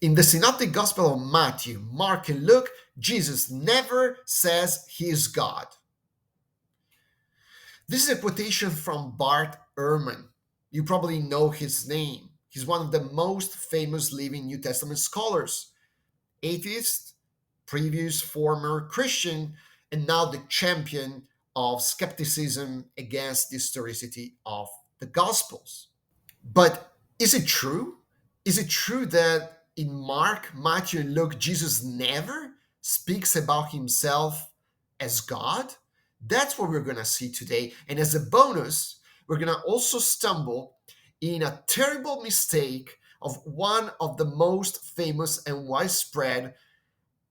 In the Synoptic Gospel of Matthew, Mark, and Luke, Jesus never says he is God. This is a quotation from Bart Ehrman. You probably know his name. He's one of the most famous living New Testament scholars, atheist, previous former Christian, and now the champion of skepticism against the historicity of the Gospels. But is it true? Is it true that in Mark, Matthew, and Luke, Jesus never speaks about himself as God? That's what we're going to see today. And as a bonus, we're going to also stumble in a terrible mistake of one of the most famous and widespread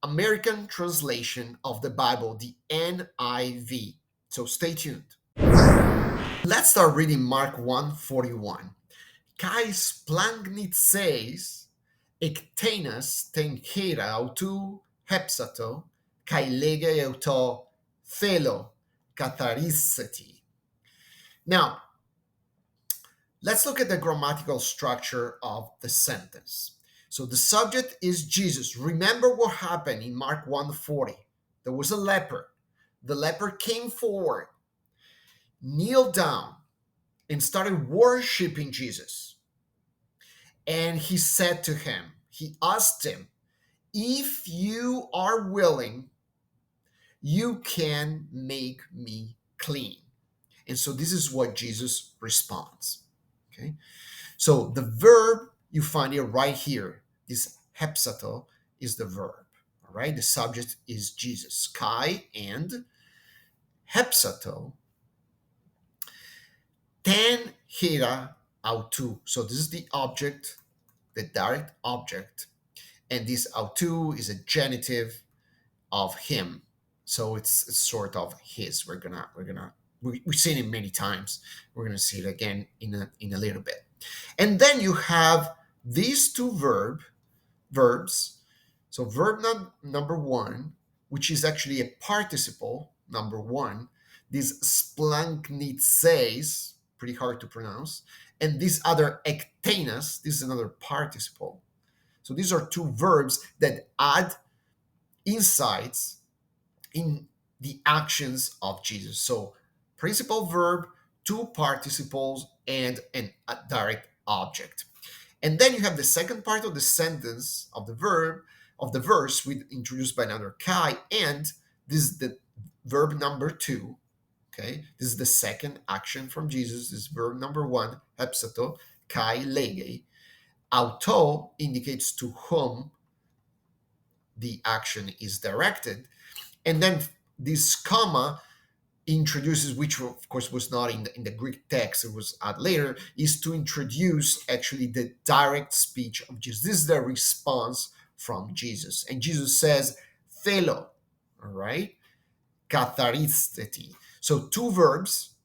American translation of the Bible, the NIV. So stay tuned. Let's start reading Mark 1:41. Kai splagnitzes ektenas tenchera autou hepsato, kai lege auto thelo katharisseti. Now, let's look at the grammatical structure of the sentence. So the subject is Jesus. Remember what happened in Mark 1:40. There was a leper. The leper came forward, kneeled down, and started worshiping Jesus. And he said to him, he asked him, if you are willing, you can make me clean. And so this is what Jesus responds. Okay. So the verb, you find it right here. This hepsato is the verb. All right. The subject is Jesus. Kai and hepsato. Ten hera autou. So this is the object, the direct object, and this autou is a genitive of him. So it's sort of his. We've seen it many times. We're gonna see it again in a little bit. And then you have these two verbs. So verb number one, which is actually a participle, number one, this splanknitzes, pretty hard to pronounce, and this other ektenas, this is another participle. So these are two verbs that add insights in the actions of Jesus. So principal verb, two participles, and a direct object. And then you have the second part of the sentence of the verb, of the verse, introduced by another kai, and this is the verb number two. Okay, this is the second action from Jesus. This is verb number one, hepsato, kai lege. Auto indicates to whom the action is directed. And then this comma introduces, which of course was not in the Greek text, it was added later, is to introduce actually the direct speech of Jesus. This is the response from Jesus. And Jesus says, thelo, all right, katharisteti. So two verbs,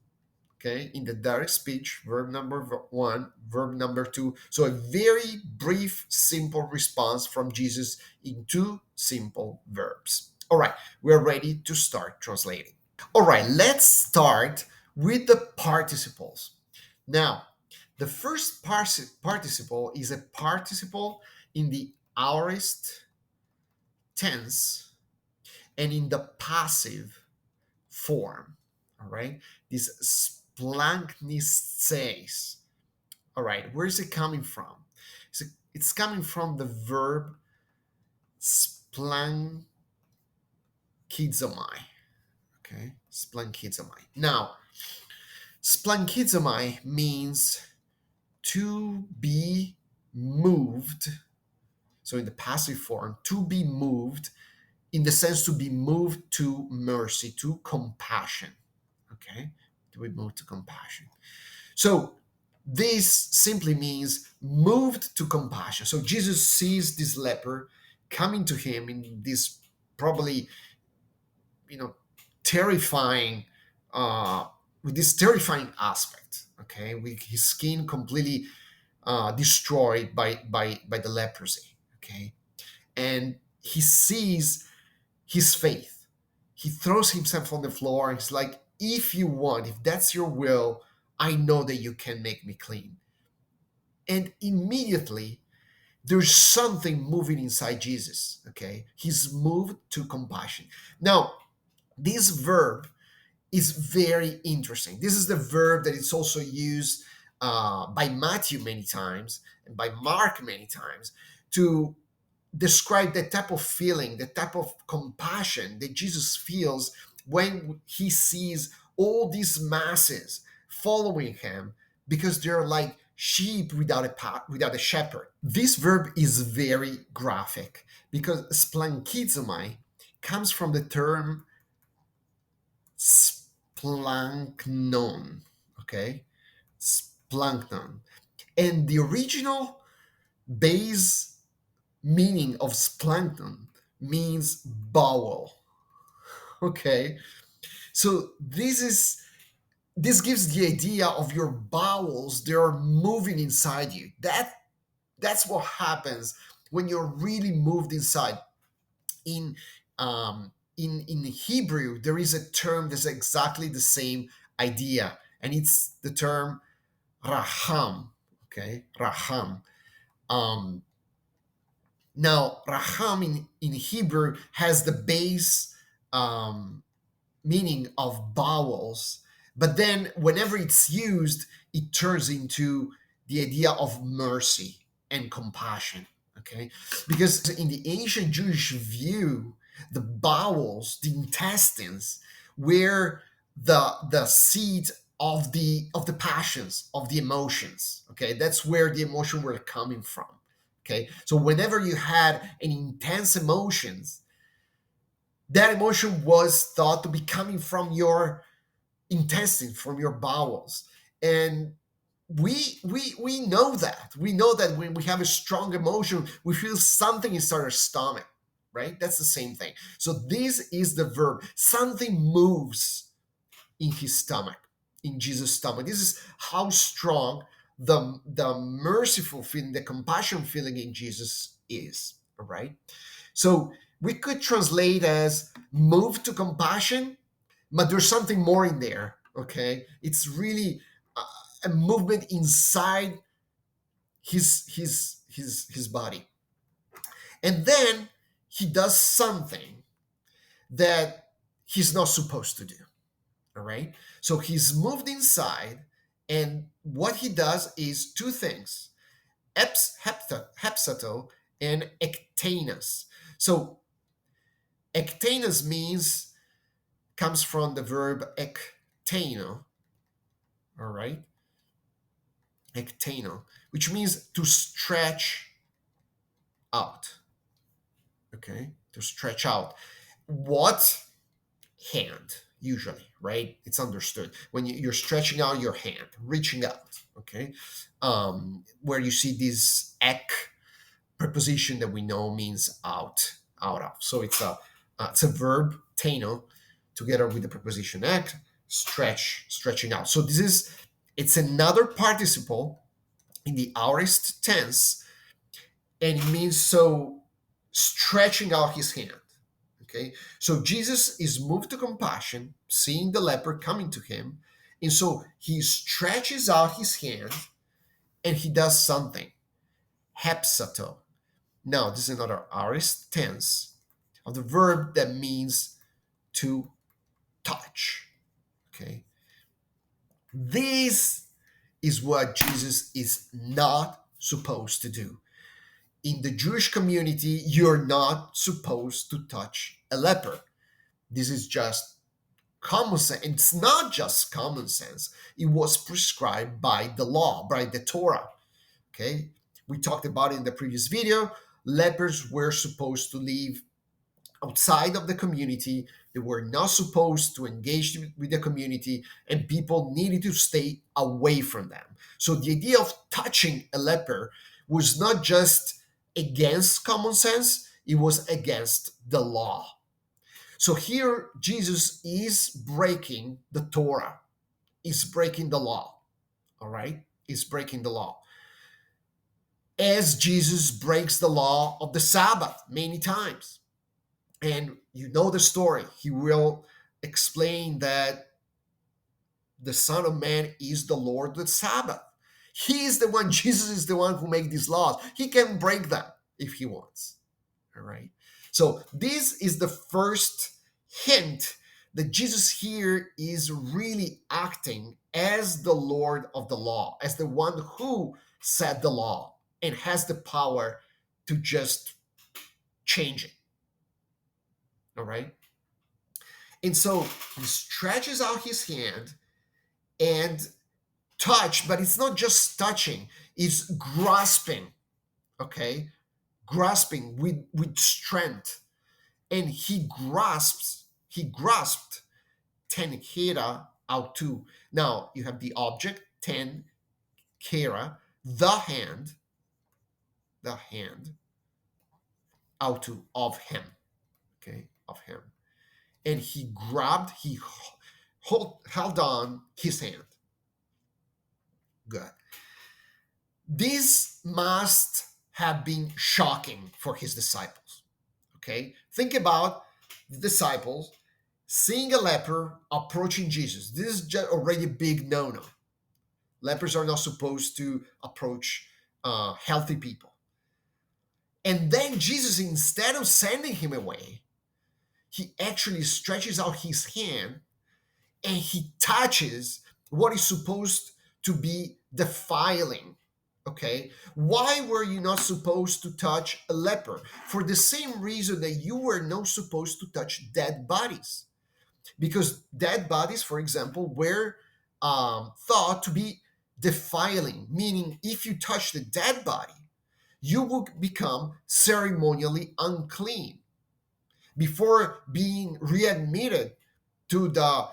okay, in the direct speech, verb number one, verb number two. So a very brief, simple response from Jesus in two simple verbs. All right, we're ready to start translating. All right, let's start with the participles. Now, the first participle is a participle in the aorist tense and in the passive form. All right, this splanknises. All right, where is it coming from? It's coming from the verb splankizomai. Okay, splankizomai. Now, splankizomai means to be moved. So in the passive form, to be moved, in the sense to be moved to mercy, to compassion. Okay, to be moved to compassion. So this simply means moved to compassion. So Jesus sees this leper coming to him in this probably, terrifying, with this terrifying aspect. Okay, with his skin completely destroyed by the leprosy. Okay, and he sees his faith. He throws himself on the floor and he's like, if you want, if that's your will, I know that you can make me clean. And immediately There's something moving inside Jesus. Okay, he's moved to compassion. Now, this verb is very interesting. This is the verb that is also used by Matthew many times and by Mark many times to describe the type of feeling, the type of compassion that Jesus feels when he sees all these masses following him because they're like sheep without a shepherd. This verb is very graphic because splankizomai comes from the term splanknon, okay? Splanknon. And the original base meaning of splankton means bowel, okay? So this gives the idea of your bowels, they are moving inside you. That's what happens when you're really moved inside. In in Hebrew, there is a term that's exactly the same idea, and it's the term raham. Okay, raham. Um, Now, raham in Hebrew has the base meaning of bowels, but then whenever it's used, it turns into the idea of mercy and compassion. Okay, because in the ancient Jewish view, the bowels, the intestines, were the seat of the passions, of the emotions. Okay, that's where the emotion were coming from. Okay, so whenever you had an intense emotions, that emotion was thought to be coming from your intestines, from your bowels. And we know that. We know that when we have a strong emotion, we feel something inside our stomach, right? That's the same thing. So this is the verb. Something moves in his stomach, in Jesus' stomach. This is how strong the merciful feeling, the compassion feeling in Jesus is. All right. So we could translate as move to compassion, but there's something more in there. Okay, it's really a movement inside his body, and then he does something that he's not supposed to do. All right, so he's moved inside, and what he does is two things: hepsato and ectanas. So ectanas means comes from the verb ektano, all right? Ektano, which means to stretch out, okay? To stretch out. What hand, usually, right? It's understood. When you're stretching out your hand, reaching out, okay? Where you see this ek preposition that we know means out of. So it's a verb, tano, together with the preposition ek, stretching out. So it's another participle in the aorist tense, and it means so stretching out his hand. Okay, so Jesus is moved to compassion, seeing the leper coming to him, and so he stretches out his hand and he does something. Hepsato. Now, this is another aorist tense of the verb that means to touch. Okay, this is what Jesus is not supposed to do. In the Jewish community, you're not supposed to touch a leper. This is just common sense. It's not just common sense. It was prescribed by the law, by the Torah. Okay? We talked about it in the previous video. Lepers were supposed to live outside of the community. They were not supposed to engage with the community, and people needed to stay away from them. So the idea of touching a leper was not just against common sense, it was against the law. So here Jesus is breaking the Torah, is breaking the law. All right? Is breaking the law. As Jesus breaks the law of the Sabbath many times. And you know the story. He will explain that the Son of Man is the Lord of the Sabbath. He is the one, Jesus is the one who made these laws. He can break them if he wants. All right. So this is the first hint that Jesus here is really acting as the Lord of the law, as the one who set the law and has the power to just change it. All right. And so he stretches out his hand and touch, but it's not just touching, it's grasping, okay? Grasping with strength. And he grasped ten kera out too. Now you have the object, ten kera, the hand, out to of him, okay, of him. And he grabbed, held on his hand. Good. This must have been shocking for his disciples. Okay? Think about the disciples seeing a leper approaching Jesus. This is just already a big no-no. Lepers are not supposed to approach healthy people. And then Jesus, instead of sending him away, he actually stretches out his hand and he touches what is supposed to be defiling. Okay, why were you not supposed to touch a leper? For the same reason that you were not supposed to touch dead bodies, because dead bodies, for example, were thought to be defiling, meaning if you touch the dead body, you will become ceremonially unclean. Before being readmitted to the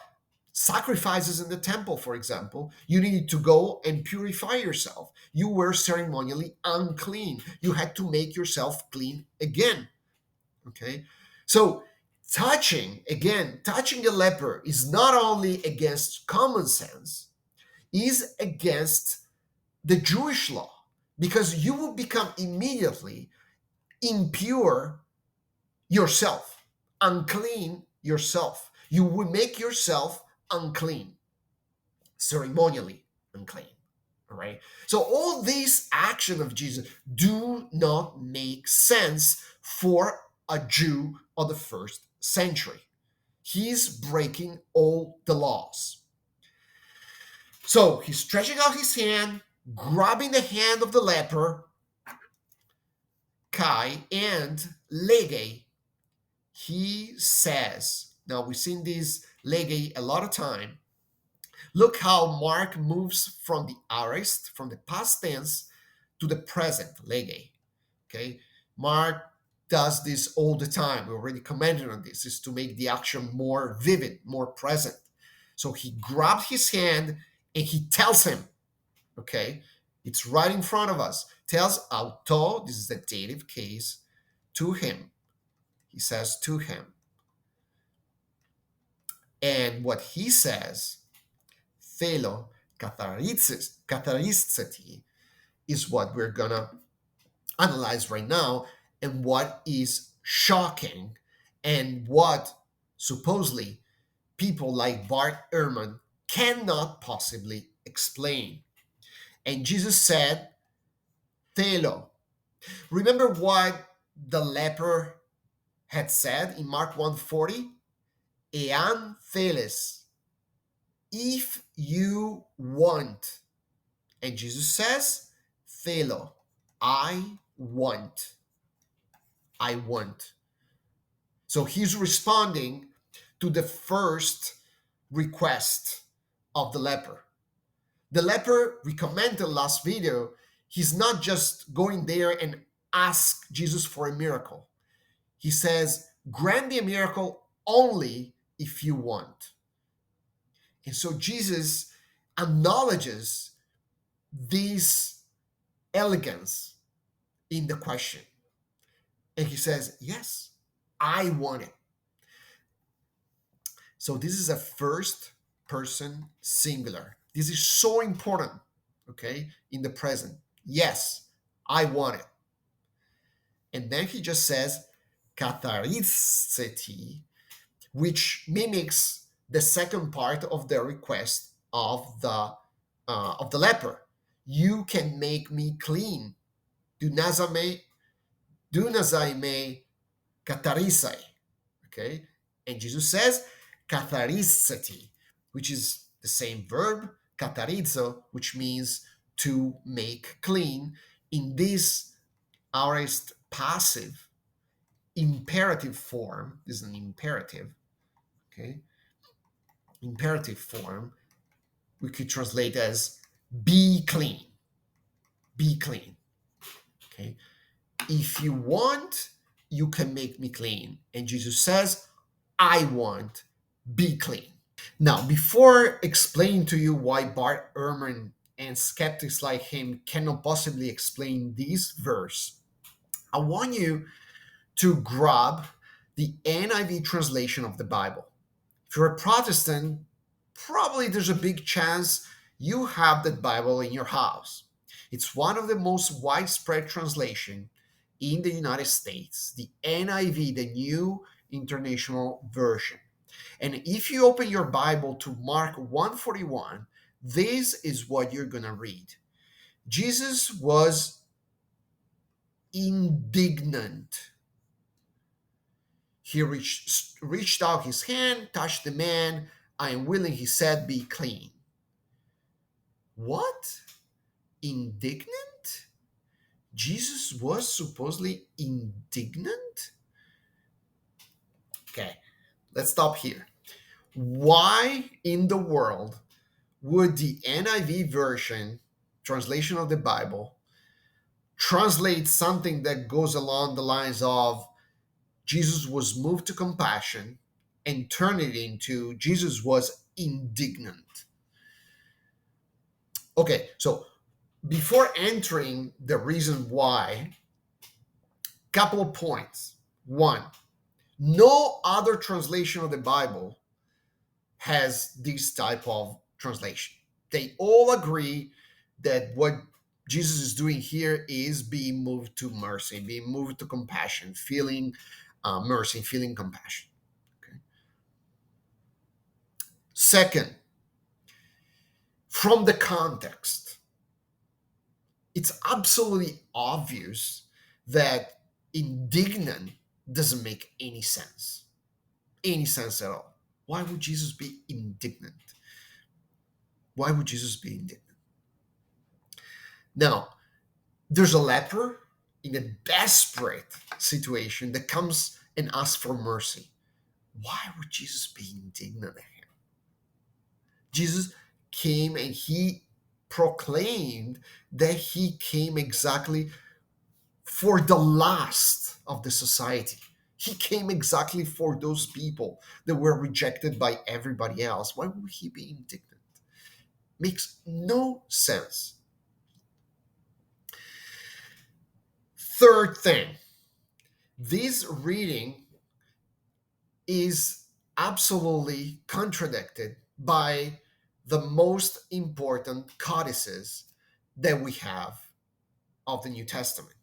sacrifices in the temple, for example, you needed to go and purify yourself. You were ceremonially unclean. You had to make yourself clean again. Okay? So, touching a leper is not only against common sense, is against the Jewish law, because you will become immediately impure yourself, unclean yourself. You will make yourself unclean, ceremonially unclean. All right. So all these actions of Jesus do not make sense for a Jew of the first century. He's breaking all the laws. So he's stretching out his hand, grabbing the hand of the leper, Kai, and lege. He says, now we've seen this lege a lot of time. Look how Mark moves from the aorist, from the past tense, to the present, lege. Okay? Mark does this all the time. We already commented on this, is to make the action more vivid, more present. So he grabbed his hand and he tells him, okay? It's right in front of us. Tells auto, this is the dative case, to him. He says to him. And what he says, thelo katharisteti, is what we're gonna analyze right now, and what is shocking, and what supposedly people like Bart Ehrman cannot possibly explain. And Jesus said, thelo. Remember what the leper had said in Mark 1:40? Ean theles, if you want. And Jesus says, thelo, I want. I want. So he's responding to the first request of the leper. The leper, we commented last video, he's not just going there and ask Jesus for a miracle. He says, grant me a miracle only if you want. And so Jesus acknowledges this elegance in the question. And he says, yes, I want it. So this is a first person singular. This is so important, okay, in the present. Yes, I want it. And then he just says, katharisteti, which mimics the second part of the request of the leper. You can make me clean. Dunazame, dunazaime katarisai. Okay? And Jesus says, katharisati, which is the same verb, katarizo, which means to make clean. In this aorist passive imperative form, this is an imperative, okay? Imperative form, we could translate as be clean, be clean, okay? If you want, you can make me clean. And Jesus says, I want, be clean. Now, before explaining to you why Bart Ehrman and skeptics like him cannot possibly explain this verse, I want you to grab the NIV translation of the Bible. If you're a Protestant, probably there's a big chance you have that Bible in your house. It's one of the most widespread translation in the United States, the NIV, the New International Version. And if you open your Bible to Mark 141, this is what you're going to read. Jesus was indignant. He reached out his hand, touched the man. I am willing, he said, be clean. What? Indignant? Jesus was supposedly indignant? Okay, let's stop here. Why in the world would the NIV version, translation of the Bible, translate something that goes along the lines of Jesus was moved to compassion and turn it into Jesus was indignant? Okay, so before entering the reason why, couple of points. One, no other translation of the Bible has this type of translation. They all agree that what Jesus is doing here is being moved to mercy, being moved to compassion, feeling mercy, feeling compassion. Okay. Second, from the context, it's absolutely obvious that indignant doesn't make any sense at all. Why would Jesus be indignant? Why would Jesus be indignant? Now, there's a leper in a desperate situation that comes and asks for mercy. Why would Jesus be indignant at him? Jesus came and he proclaimed that he came exactly for the last of the society. He came exactly for those people that were rejected by everybody else. Why would he be indignant? Makes no sense. Third thing, this reading is absolutely contradicted by the most important codices that we have of the New Testament.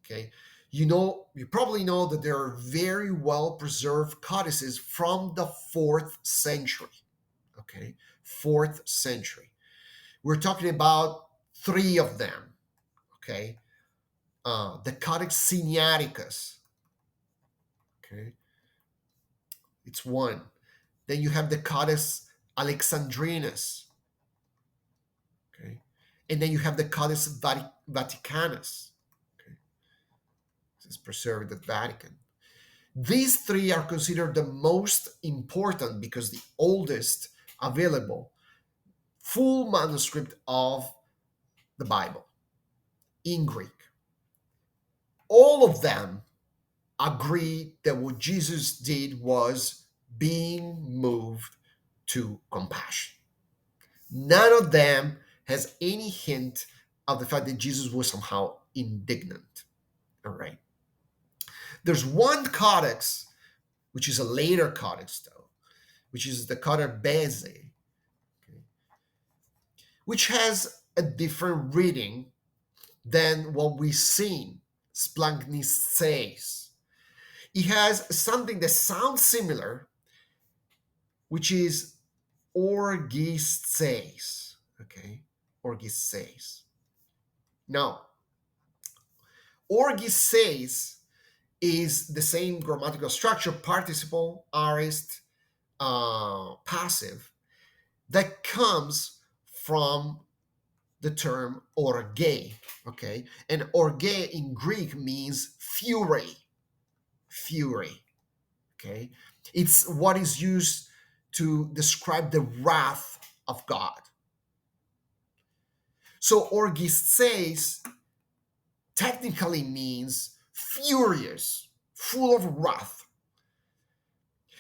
Okay, you probably know that there are very well preserved codices from the 4th century. Okay, 4th century. We're talking about 3 of them. Okay, the Codex Sinaiticus. Okay, it's one. Then you have the Codex Alexandrinus. Okay, and then you have the Codex Vaticanus. Okay, it's preserved at Vatican. These 3 are considered the most important because the oldest available full manuscript of the Bible in Greek. All of them agree that what Jesus did was being moved to compassion. None of them has any hint of the fact that Jesus was somehow indignant. All right. There's one codex, which is a later codex, though, which is the Codex Beze, okay, which has a different reading than what we've seen, Splanknices. It has something that sounds similar, which is Orgises, okay, Orgises. Now, orgi says is the same grammatical structure, participle, aorist, passive, that comes from the term orge, okay? And orge in Greek means fury, fury, okay? It's what is used to describe the wrath of God. So orgisteis technically means furious, full of wrath.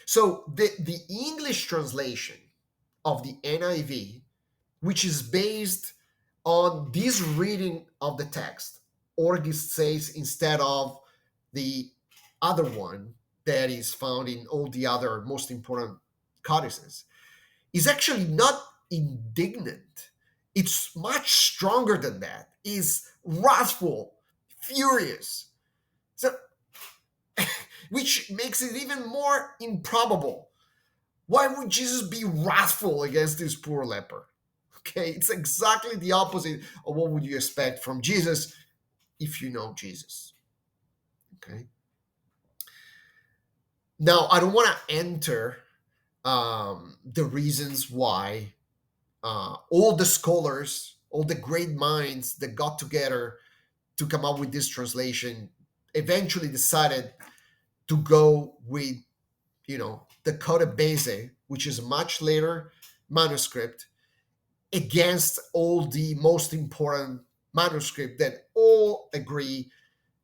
So the English translation of the NIV, which is based on this reading of the text, orgisteis instead of the other one that is found in all the other most important codices, is actually not indignant. It's much stronger than that. Is wrathful, furious. So, which makes it even more improbable. Why would Jesus be wrathful against this poor leper? Okay, it's exactly the opposite of what would you expect from Jesus if you know Jesus. Okay. Now, I don't want to enter the reasons why all the scholars, all the great minds that got together to come up with this translation eventually decided to go with, the Coda Base, which is a much later manuscript, against all the most important manuscript that all agree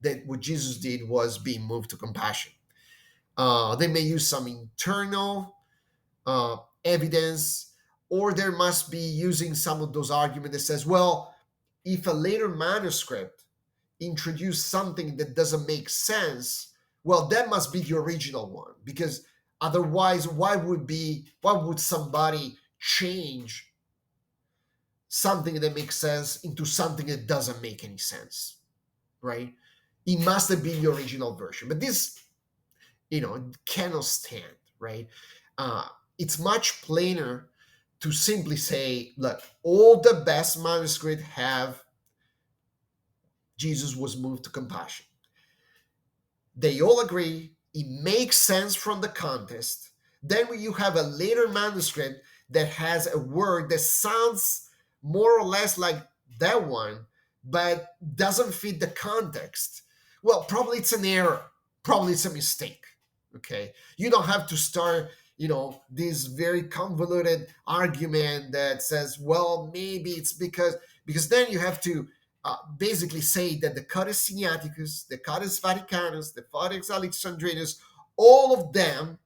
that what Jesus did was being moved to compassion. They may use some internal evidence, or there must be using some of those arguments that says, well, if a later manuscript introduced something that doesn't make sense, well, that must be the original one, because otherwise, why would somebody change something that makes sense into something that doesn't make any sense, right? It must have been the original version, but this, cannot stand, right? Uh, it's much plainer to simply say, look, all the best manuscripts have Jesus was moved to compassion. They all agree. It makes sense from the context. Then when you have a later manuscript that has a word that sounds more or less like that one, but doesn't fit the context, well, probably it's an error. Probably it's a mistake. Okay. You don't have to start, this very convoluted argument that says, well, maybe it's because then you have to basically say that the Codex Sinaiticus, the Codex Vaticanus, the Codex Alexandrinus, all of them,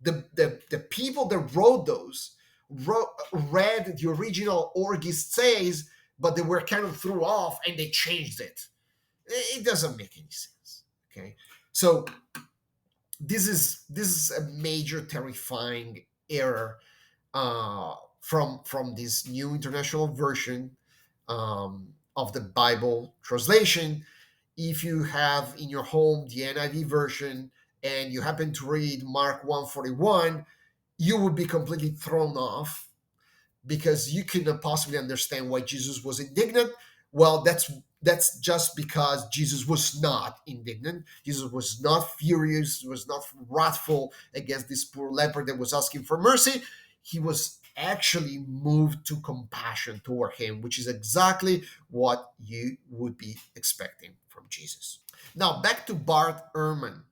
the people that wrote those, read the original Orgis says, but they were kind of threw off and they changed it. It doesn't make any sense. Okay, so this is a major terrifying error from this new international version of the Bible translation. If you have in your home the NIV version and you happen to read Mark 141, you would be completely thrown off because you couldn't possibly understand why Jesus was indignant. Well, that's just because Jesus was not indignant. Jesus was not furious, was not wrathful against this poor leper that was asking for mercy. He was actually moved to compassion toward him, which is exactly what you would be expecting from Jesus. Now, back to Bart Ehrman.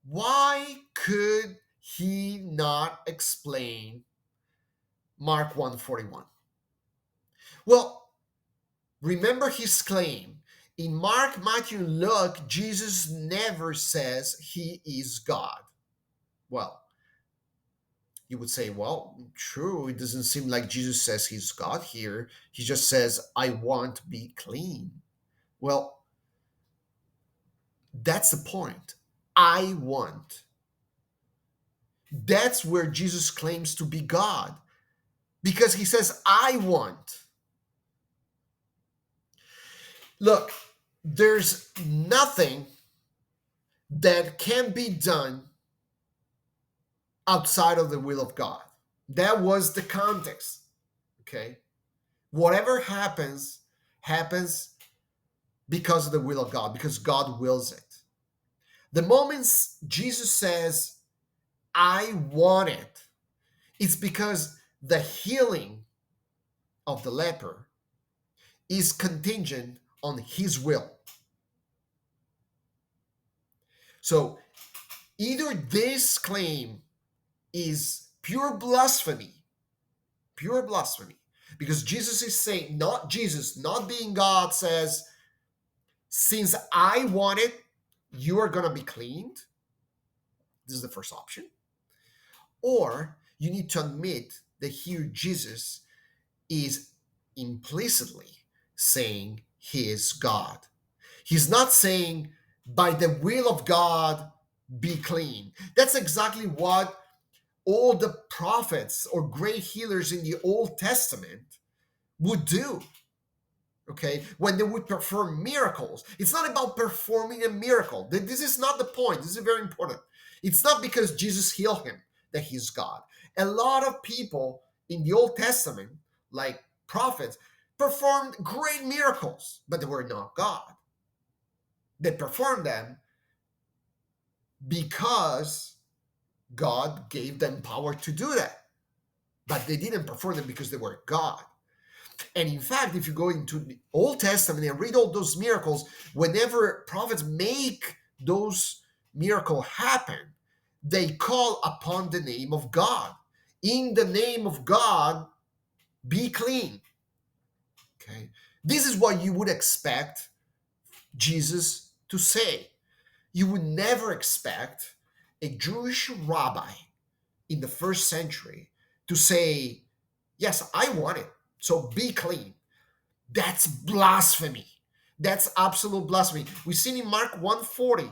Why could he not explain Mark 141? Well, remember his claim. In Mark, Matthew, and Luke, Jesus never says he is God. Well, you would say, well, true, it doesn't seem like Jesus says he's God here. He just says, I want to be clean. Well, that's the point. I want. That's where Jesus claims to be God, because he says, I want. Look, there's nothing that can be done outside of the will of God. That was the context. Okay. Whatever happens, happens because of the will of God, because God wills it. The moments Jesus says, I want it, it's because the healing of the leper is contingent on his will. So either this claim is pure blasphemy, because Jesus is saying, not Jesus, not being God, says, since I want it, you are going to be cleaned. This is the first option. Or you need to admit that here Jesus is implicitly saying he is God. He's not saying, by the will of God, be clean. That's exactly what all the prophets or great healers in the Old Testament would do. Okay, when they would perform miracles, it's not about performing a miracle. This is not the point. This is very important. It's not because Jesus healed him that he's God. A lot of people in the Old Testament, like prophets, performed great miracles, but they were not God. They performed them because God gave them power to do that, but they didn't perform them because they were God. And in fact, if you go into the Old Testament and read all those miracles, whenever prophets make those miracles happen, they call upon the name of God. In the name of God, be clean. Okay, this is what you would expect Jesus to say. You would never expect a Jewish rabbi in the first century to say, yes, I want it, so be clean. That's blasphemy. That's absolute blasphemy. We've seen in Mark 140,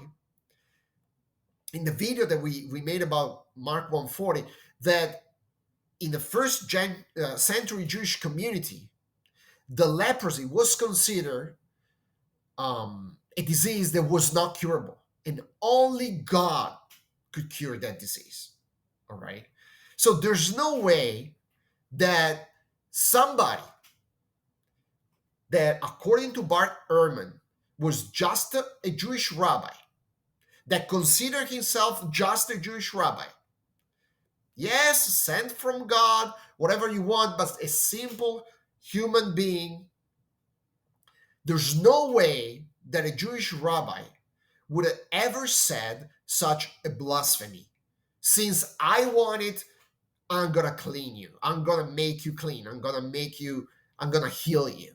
in the video that we made about Mark 140, that in the first century Jewish community, the leprosy was considered a disease that was not curable. And only God could cure that disease. All right? So there's no way that somebody that, according to Bart Ehrman, was just a Jewish rabbi, that considered himself just a Jewish rabbi. Yes, sent from God, whatever you want, but a simple human being. There's no way that a Jewish rabbi would have ever said such a blasphemy. Since I want it, I'm going to clean you. I'm going to make you clean. I'm going to heal you.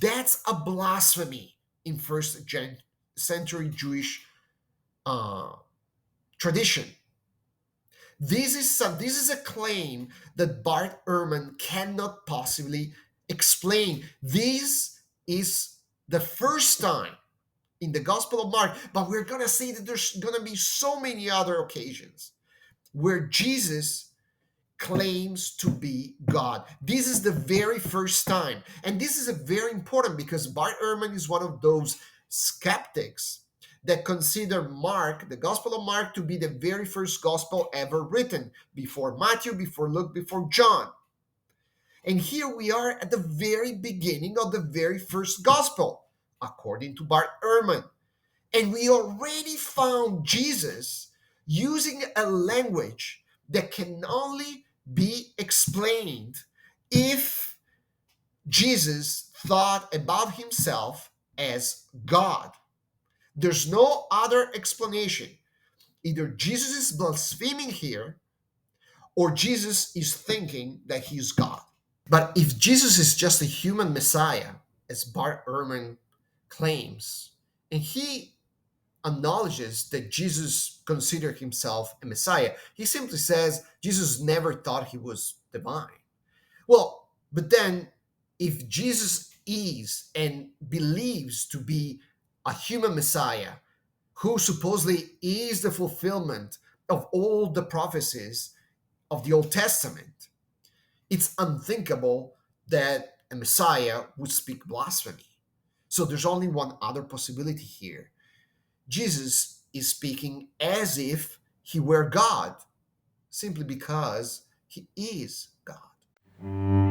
That's a blasphemy in first century Jewish tradition. This is a claim that Bart Ehrman cannot possibly explain. This is the first time in the Gospel of Mark, but we're going to see that there's going to be so many other occasions where Jesus claims to be God. This is the very first time. And this is a very important, because Bart Ehrman is one of those skeptics that consider Mark, the Gospel of Mark, to be the very first gospel ever written, before Matthew, before Luke, before John. And here we are at the very beginning of the very first gospel, according to Bart Ehrman. And we already found Jesus using a language that can only be explained if Jesus thought about himself as God. There's no other explanation. Either Jesus is blaspheming here, or Jesus is thinking that he's God. But if Jesus is just a human Messiah, as Bart Ehrman claims, and he acknowledges that Jesus considered himself a Messiah, he simply says Jesus never thought he was divine. Well, but then if Jesus is and believes to be a human Messiah who supposedly is the fulfillment of all the prophecies of the Old Testament, it's unthinkable that a Messiah would speak blasphemy. So there's only one other possibility here. Jesus is speaking as if he were God, simply because he is God.